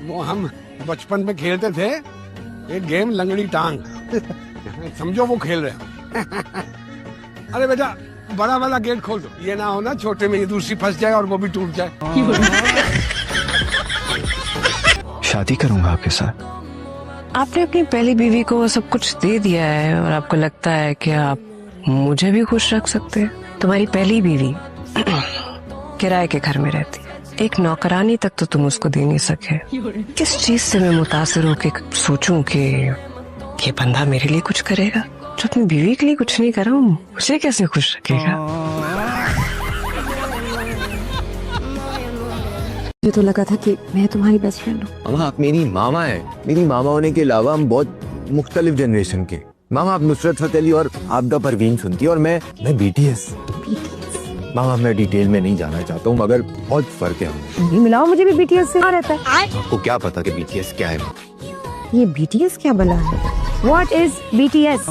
वो हम बचपन में खेलते थे एक गेम लंगड़ी टांग। समझो वो खेल रहे हैं। अरे बेटा बड़ा वाला गेट खोल दो, ये ना हो ना छोटे में ये दूसरी फंस जाए और वो भी टूट जाए। शादी करूंगा आपके साथ। आपने अपनी पहली बीवी को सब कुछ दे दिया है और आपको लगता है कि आप मुझे भी खुश रख सकते हैं। तुम्हारी पहली बीवी किराए के घर में रहती है, एक नौकरानी तक तो तुम उसको दे नहीं सके। किस चीज से मैं मुतासिर होके सोचूं कि ये बंदा मेरे लिए कुछ करेगा, जो अपनी बीवी के लिए कुछ नहीं कर रहा हूँ उसे कैसे खुश रखेगा। मुझे तो लगा था कि मैं तुम्हारी बेस्ट फ्रेंड हूँ। मामा आप मेरी मामा है। मेरी मामा होने के अलावा हम बहुत मुख्तलिफ जनरेशन के। मामा आप नुसरत फतेह अली और आपदा परवीन सुनती है और मैं BTS। मामा मैं डिटेल में नहीं जाना चाहता हूँ मगर बहुत फर्क है। नहीं मिलाओ, मुझे भी BTS से रहता है। आपको क्या पता कि BTS क्या है? ये BTS क्या बला है? What is BTS?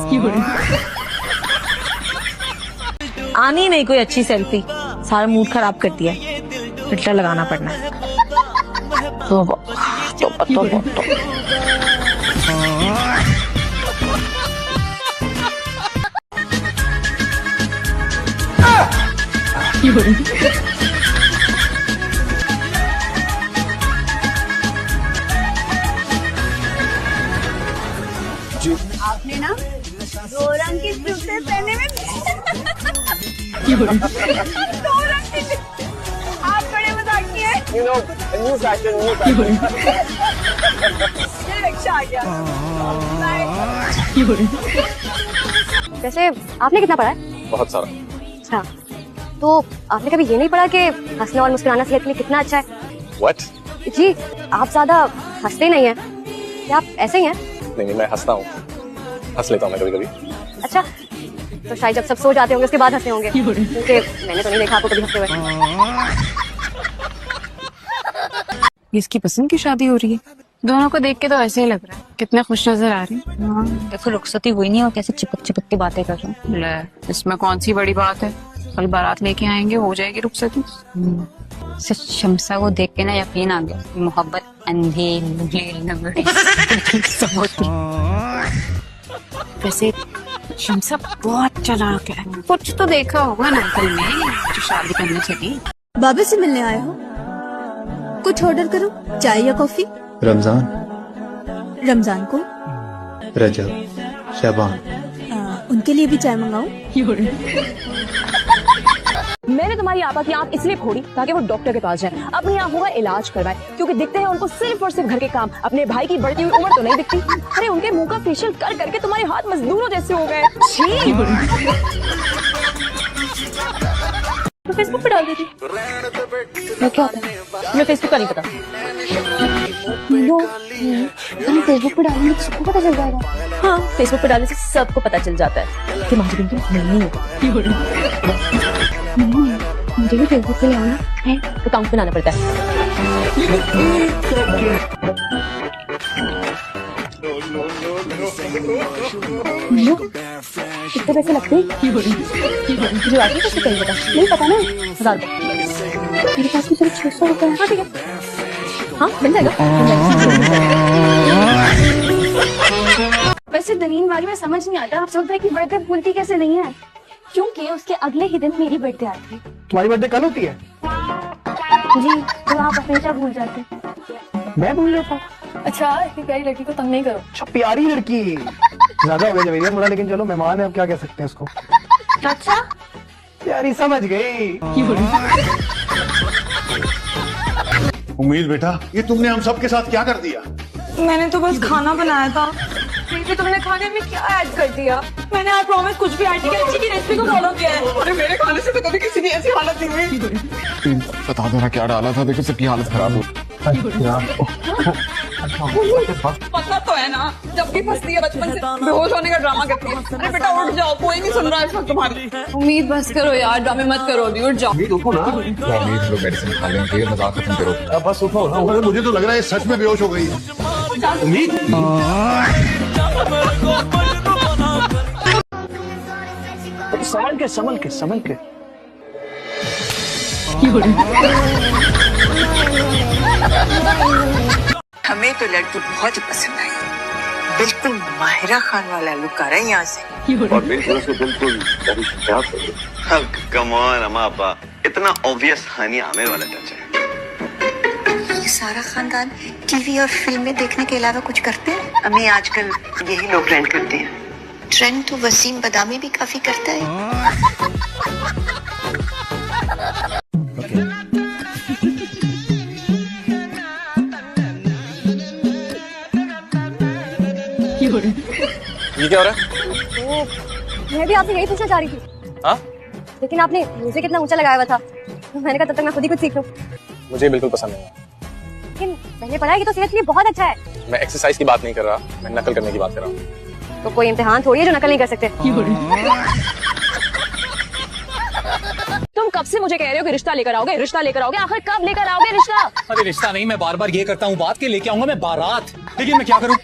आनी नहीं कोई अच्छी सेल्फी, सारा मूड खराब कर दिया। फिल्टर लगाना पड़ना है। तो आपने ना 2 रंग के जूते पहने में 2 रंग के, आप बड़े मजाकी हैं। You know, new fashion. Rickshaw आ गया। वैसे आपने कितना पढ़ा है? बहुत सारा। अच्छा, तो आपने कभी ये नहीं पढ़ा कि हंसना और मुस्कुराना सेहत के लिए कितना अच्छा है? What? जी, आप ज्यादा हंसते नहीं हैं। क्या आप ऐसे ही हैं? नहीं मैं हंसता हूँ, हंस लेता हूँ मैं कभी कभी। अच्छा, तो शायद जब सब सो जाते होंगे उसके बाद हंसते होंगे, क्योंकि मैंने तो नहीं देखा आपको कभी हंसते हुए। इसकी पसंद की शादी हो रही है। दोनों को देख के तो ऐसे ही लग रहा है कितने खुश नजर आ रहे हैं। देखो रुखसती हुई नहीं और कैसे चिपक चिपक के बातें कर रहे हैं। ले, इसमें कौन सी बड़ी बात है, कल बारात लेके आएंगे हो जाएगी रुखसती। शमसा को देख के ना यकीन आ गया, मोहब्बत अंधी लुगली लंगड़ी सब होती। वैसे शमसा बहुत चालाक है, कुछ तो देखा होगा ना अंकल में जो शादी करने चली। बाबा से मिलने आए हो? कुछ ऑर्डर करो, चाय या कॉफी? रमजान, रमजान को रजब, शबान। उनके लिए भी चाय मंगाऊं? मैंने तुम्हारी आपा की आंख इसलिए फोड़ी ताकि वो डॉक्टर के पास जाए, अपनी आंखों का इलाज करवाए, क्योंकि दिखते हैं उनको सिर्फ और सिर्फ घर के काम। अपने भाई की बढ़ती हुई उम्र तो नहीं दिखती। अरे उनके मुंह का फेशियल कर करके तुम्हारे हाथ मजदूरों जैसे हो गए। छी। तो फेसबुक पे डाल देती। मैं क्या होता है? मैं फेसबुक का नहीं पता। फेसबुक पे डालेंगे तो सबको पता चल जाएगा। हाँ, फेसबुक पे डालने से सबको पता चल जाता है कि माधुरी नहीं होगा। मुझे भी फेसबुक पे आना है, अकाउंट बनाना पड़ता है। कितने पैसे लगते हैं? जो आगे कैसे कहीं पता नहीं पता ना। 1000 रुपए। मेरे पास भी सिर्फ 600 रुपए है। हाँ ठीक है, हाँ मिल जाएगा। वैसे दरीन वाली में समझ नहीं आता, आप सब भाई की बर्थडे भूलती कैसे नहीं है? क्योंकि उसके अगले ही दिन मेरी बर्थडे आती है। तुम्हारी बर्थडे कल होती है? जी, तो आप हमेशा भूल जाते हैं। मैं भूल जाता हूँ। अच्छा, इतनी प्यारी लड़की को तंग नहीं करो। अच्छा प्यारी लड़की ज्यादा हो गया थोड़ा, लेकिन चलो मेहमान है, अब क्या कह सकते हैं उसको। अच्छा, प्यारी समझ गई। उम्मीद बेटा, ये तुमने हम सब के साथ क्या कर दिया? मैंने तो बस खाना बनाया था, फिर तुमने खाने में क्या ऐड कर दिया? मैंने आज प्रॉमिस कुछ भी ऐड नहीं किया, अच्छी की रेसिपी को फॉलो किया है। अरे मेरे खाने से तो कभी किसी की ऐसी हालत नहीं हुई। बता दो ना क्या डाला था, देखो सबकी हालत खराब हो। पता तो है ना, जब भी फंसती है बचपन से बेहोश होने का ड्रामा करती है। अरे बेटा उठ जाओ, कोई नहीं सुन रहा है इस वक्त तुम्हारी। उम्मीद बस करो यार, ड्रामे मत करो अभी, उठ जाओ। उठो ना, मेडिसिन खा लेंगे, मजाक खत्म करो। अब बस उठो ना। मुझे तो लग रहा है सच में बेहोश हो गई है। उम्मीद संभल के हमें तो लड़की बहुत पसंद आई, बिल्कुल माहिरा खान वाला लुक आ रहा है यहाँ से। और बिल्कुल से बिल्कुल कम ऑन अम्मा अब्बा, इतना ऑब्वियस हानि आमिर वाला टच है। ये सारा खानदान टीवी और फिल्में देखने के अलावा कुछ करते हैं? हमें आजकल यही लोग ट्रेंड करते हैं। ट्रेंड तो वसीम बदामी भी काफी करता है। ये क्या हो रहा है? तो मैं भी आपसे यही पूछना चाह रही थी। हाँ? लेकिन आपने म्यूजिक इतना ऊंचा लगाया हुआ था, तो मैंने कहा तब तक मैं खुद ही कुछ सीख लूं। मुझे बिल्कुल पसंद नहीं है। लेकिन मैंने पढ़ा है कि तो सेहत के लिए बहुत अच्छा है। मैं एक्सरसाइज की बात नहीं कर रहा, मैं नकल करने की बात कर रहा हूँ। तो कोई इम्तिहान थोड़ी है जो नकल नहीं कर सकते। तुम कब से मुझे कह रहे हो कि रिश्ता लेकर आओगे, रिश्ता लेकर आओगे, आखिर कब लेकर आओगे रिश्ता? अरे रिश्ता नहीं, मैं बार बार ये करता हूँ बात के लेके आऊंगा मैं बारात, लेकिन मैं क्या करूँ,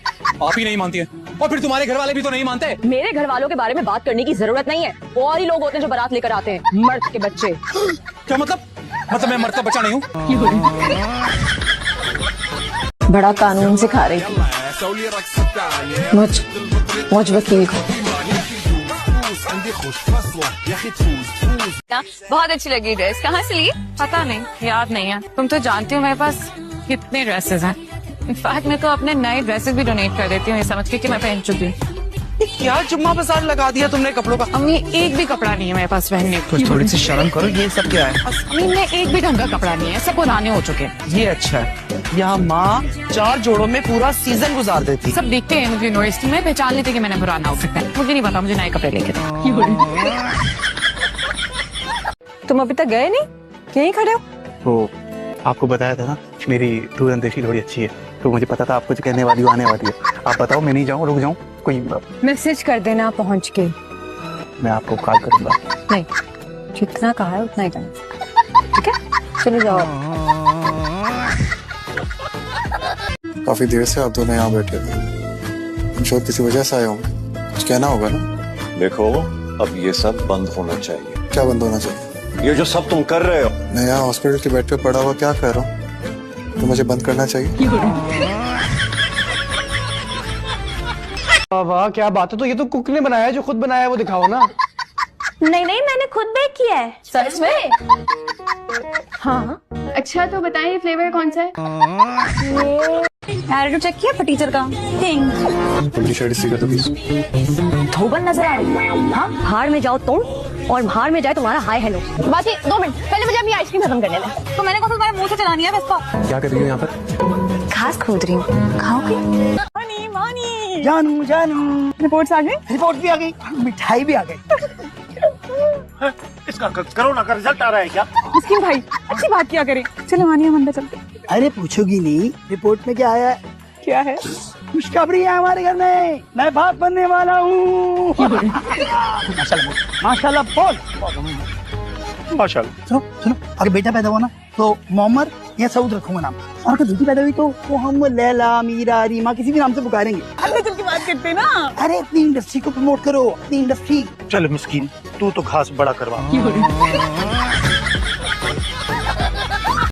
आप ही नहीं मानती है और फिर तुम्हारे घर वाले भी तो नहीं मानते। मेरे घर वालों के बारे में बात करने की जरूरत नहीं है, और ही लोग होते हैं जो बारात लेकर आते हैं, मर्द के बच्चे। क्या मतलब मैं मर्द का बच्चा नहीं हूँ? बड़ा कानून सिखा रही थी मुझ वकील को। बहुत अच्छी लगी ड्रेस, कहाँ से ली? पता नहीं, याद नहीं है। तुम तो जानती हो मेरे पास कितने ड्रेसेस हैं। इनफैक्ट मैं तो अपने नए ड्रेसेस भी डोनेट कर देती हूँ, ये समझ के कि मैं पहन चुकी हूँ। क्या जुम्मा बाजार लगा दिया तुमने कपड़ों का? अम्मी एक भी कपड़ा नहीं है मेरे पास पहनने को। थोड़ी सी शर्म करो, ये सब क्या है? अम्मी में एक भी ढंग का कपड़ा नहीं है, सब पुराने हो चुके हैं। ये अच्छा है, यहाँ माँ 4 जोड़ों में पूरा सीजन गुजार देती। सब देखते हैं मुझे यूनिवर्सिटी में, पहचान लेते कि मैंने पुराना आउटफिट पहना। मुझे नहीं पता, मुझे नए कपड़े लेके दो। तुम अभी तक गए नहीं, यहीं खड़े हो? वो आपको बताया था ना, मेरी दूरंदेशी थोड़ी अच्छी है, तो मुझे पता था आप कुछ कहने वाली आने वाली है। आप बताओ, मैं नहीं जाऊँ, रुक जाऊँ? कोई मैसेज कर देना पहुंच के। मैं आपको कॉल करूंगा। नहीं, जितना कहा है उतना ही करना, ठीक है? चले जाओ। काफी देर से आप दोनों यहाँ बैठे थे, शायद किसी वजह से आए होंगे, कुछ कहना होगा ना? देखो अब ये सब बंद होना चाहिए। क्या बंद होना चाहिए? ये जो सब तुम कर रहे हो। मैं यहाँ हॉस्पिटल के बेड पे पड़ा हुआ क्या कर रहा हूँ, तो मुझे बंद करना चाहिए? वाह क्या बात है, तो ये तो कुक ने बनाया है, जो खुद बनाया है वो दिखाओ ना। नहीं नहीं, मैंने खुद बेक किया है। सच में? हाँ। अच्छा तो बताइए फ्लेवर कौन सा है? एरोडो चेक किया टीचर का? मेरी शर्ट इसी का तो पीस। धोबन नजर आ रही है। हाँ, हार में जाओ तुम और हार में जाए तुम्हारा हाय हेलो। बाकी 2 मिनट पहले मुझे अपनी आइसक्रीम खत्म करने दे। तो मैंने कहा तुम्हारे मुंह से चलानी है इसको। क्या कर रही हो यहाँ पर? घास खोद रही हूँ, खाओगे? जानू जानू, रिपोर्ट्स आ गई? रिपोर्ट भी आ गई, मिठाई भी आ गई। इसका कोरोना का रिजल्ट आ रहा है क्या? मिस्किन भाई, अच्छी बात किया करें। चलो मानिए, हम अंदर चलते। अरे पूछोगी नहीं, रिपोर्ट में क्या आया है? क्या है? खुशखबरी है हमारे घर में, मैं बाप बनने वाला हूँ। माशाल्लाह माशाल्लाह, बोल माशाल्लाह। सुनो सुनो, अगर बेटा पैदा हुआ ना तो मोहम्मद या सऊद रखूंगा नाम, और अगर बेटी पैदा हुई तो हम लैला मीरा रीमा किसी भी नाम से पुकारेंगे। अरे दिल की बात करते ना। अरे अपनी इंडस्ट्री को प्रमोट करो, अपनी इंडस्ट्री। चल मिस्कीन, तू तो घास बड़ा करवा।